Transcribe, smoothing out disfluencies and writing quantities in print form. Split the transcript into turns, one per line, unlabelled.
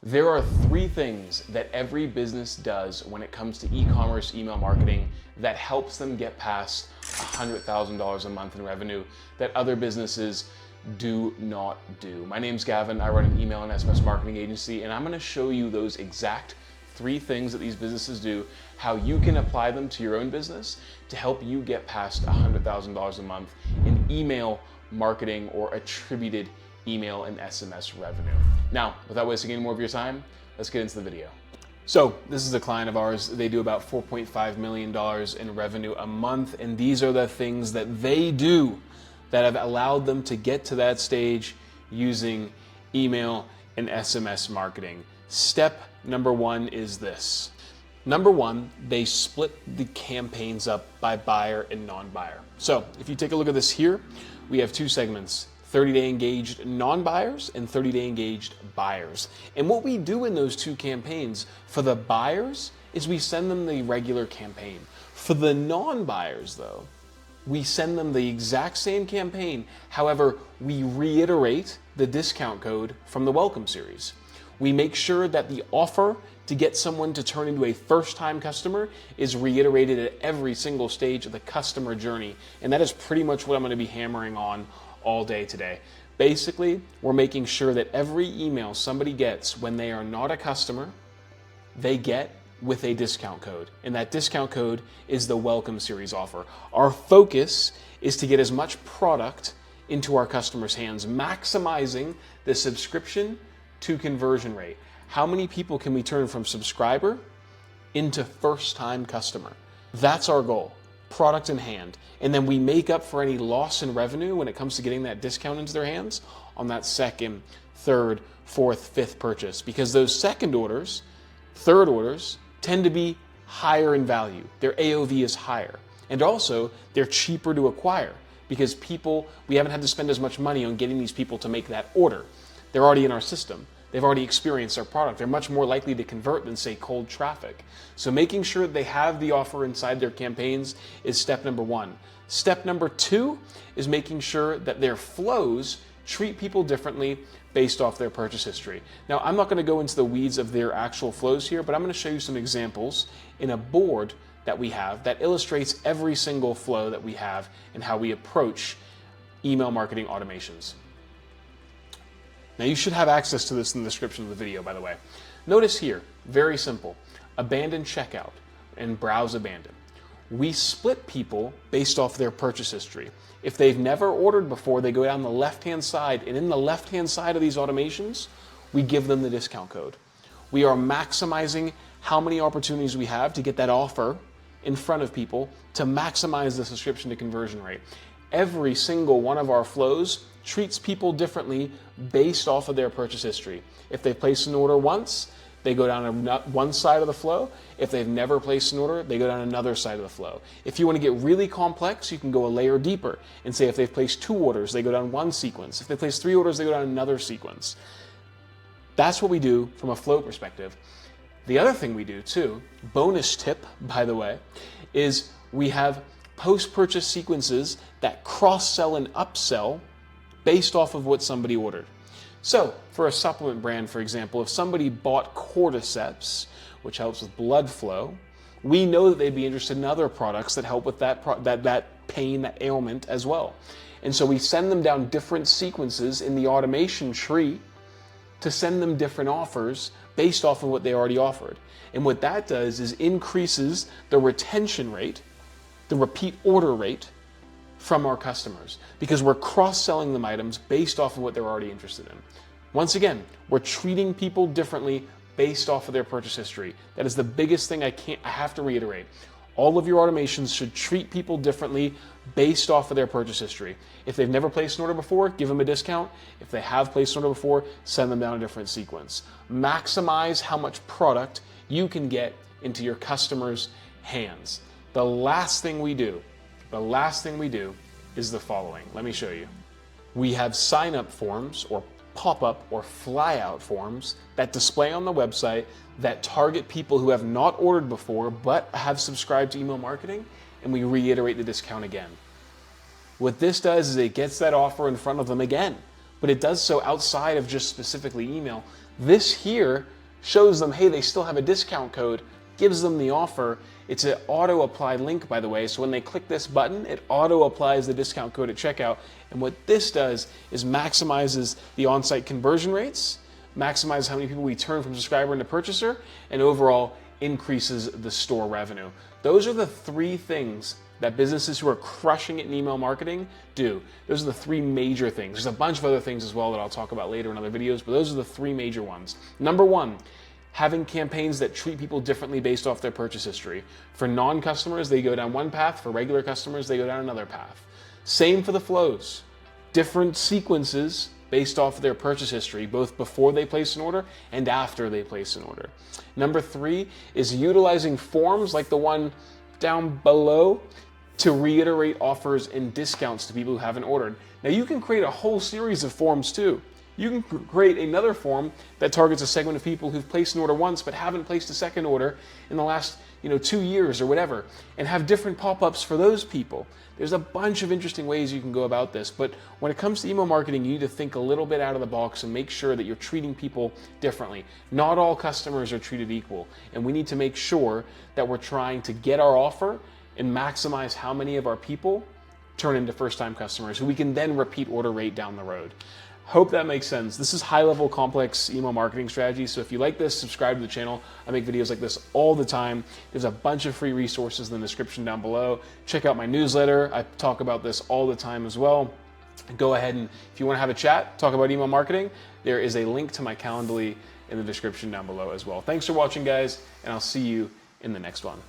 There are three things that every business does when it comes to e-commerce email marketing that helps them get past $100,000 a month in revenue that other businesses do not do. My name's Gavin. I run an email and SMS marketing agency, and I'm going to show you those exact three things that these businesses do, how you can apply them to your own business to help you get past $100,000 a month in email marketing or attributed email and SMS revenue. Now, without wasting any more of your time, let's get into the video. So this is a client of ours. They do about $4.5 million in revenue a month, and these are the things that they do that have allowed them to get to that stage using email and SMS marketing. Step number one is this. Number one, they split the campaigns up by buyer and non-buyer. So if you take a look at this here, we have two segments: 30-day engaged non-buyers and 30-day engaged buyers. And what we do in those two campaigns for the buyers is we send them the regular campaign. For the non-buyers though, we send them the exact same campaign. However, we reiterate the discount code from the welcome series. We make sure that the offer to get someone to turn into a first-time customer is reiterated at every single stage of the customer journey. And that is pretty much what I'm going to be hammering on all day today. Basically, we're making sure that every email somebody gets when they are not a customer, they get with a discount code. And that discount code is the welcome series offer. Our focus is to get as much product into our customers' hands, maximizing the subscription to conversion rate. How many people can we turn from subscriber into first-time customer? That's our goal. Product in hand. And then we make up for any loss in revenue when it comes to getting that discount into their hands on that second, third, fourth, fifth purchase. Because those second orders, third orders, tend to be higher in value. Their AOV is higher. And also, they're cheaper to acquire because we haven't had to spend as much money on getting these people to make that order. They're already in our system. They've already experienced our product. They're much more likely to convert than, say, cold traffic. So making sure they have the offer inside their campaigns is step number one. Step number two is making sure that their flows treat people differently based off their purchase history. Now, I'm not going to go into the weeds of their actual flows here, but I'm going to show you some examples in a board that we have that illustrates every single flow that we have and how we approach email marketing automations. Now you should have access to this in the description of the video, by the way. Notice here, very simple, abandon checkout and browse abandon. We split people based off their purchase history. If they've never ordered before, they go down the left-hand side, and in the left-hand side of these automations, we give them the discount code. We are maximizing how many opportunities we have to get that offer in front of people to maximize the subscription to conversion rate. Every single one of our flows treats people differently based off of their purchase history. If they place an order once, they go down one side of the flow. If they've never placed an order, they go down another side of the flow. If you want to get really complex, you can go a layer deeper and say if they've placed 2 orders, they go down one sequence. If they place 3 orders, they go down another sequence. That's what we do from a flow perspective. The other thing we do too, bonus tip by the way, is we have post-purchase sequences that cross-sell and upsell based off of what somebody ordered. So for a supplement brand, for example, if somebody bought cordyceps, which helps with blood flow, we know that they'd be interested in other products that help with that pain, that ailment as well. And so we send them down different sequences in the automation tree to send them different offers based off of what they already offered. And what that does is increases the retention rate, the repeat order rate from our customers, because we're cross-selling them items based off of what they're already interested in. Once again, we're treating people differently based off of their purchase history. That is the biggest thing I have to reiterate. All of your automations should treat people differently based off of their purchase history. If they've never placed an order before, give them a discount. If they have placed an order before, send them down a different sequence. Maximize how much product you can get into your customers' hands. The last thing we do is the following. Let me show you. We have sign-up forms or pop-up or fly-out forms that display on the website that target people who have not ordered before but have subscribed to email marketing, and we reiterate the discount again. What this does is it gets that offer in front of them again, but it does so outside of just specifically email. This here shows them, hey, they still have a discount code, gives them the offer. It's an auto-apply link, by the way, so when they click this button, it auto-applies the discount code at checkout. And what this does is maximizes the on-site conversion rates, maximizes how many people we turn from subscriber into purchaser, and overall increases the store revenue. Those are the three things that businesses who are crushing it in email marketing do. Those are the three major things. There's a bunch of other things as well that I'll talk about later in other videos, but those are the three major ones. Number one, having campaigns that treat people differently based off their purchase history. For non-customers, they go down one path. For regular customers, they go down another path. Same for the flows. Different sequences based off their purchase history, both before they place an order and after they place an order. Number three is utilizing forms like the one down below to reiterate offers and discounts to people who haven't ordered. Now you can create a whole series of forms too. You can create another form that targets a segment of people who've placed an order once but haven't placed a second order in the last 2 years or whatever, and have different pop-ups for those people. There's a bunch of interesting ways you can go about this, but when it comes to email marketing, you need to think a little bit out of the box and make sure that you're treating people differently. Not all customers are treated equal, and we need to make sure that we're trying to get our offer and maximize how many of our people turn into first-time customers who we can then repeat order rate down the road. Hope that makes sense. This is high-level complex email marketing strategy. So if you like this, subscribe to the channel. I make videos like this all the time. There's a bunch of free resources in the description down below. Check out my newsletter. I talk about this all the time as well. Go ahead and if you want to have a chat, talk about email marketing, there is a link to my Calendly in the description down below as well. Thanks for watching, guys, and I'll see you in the next one.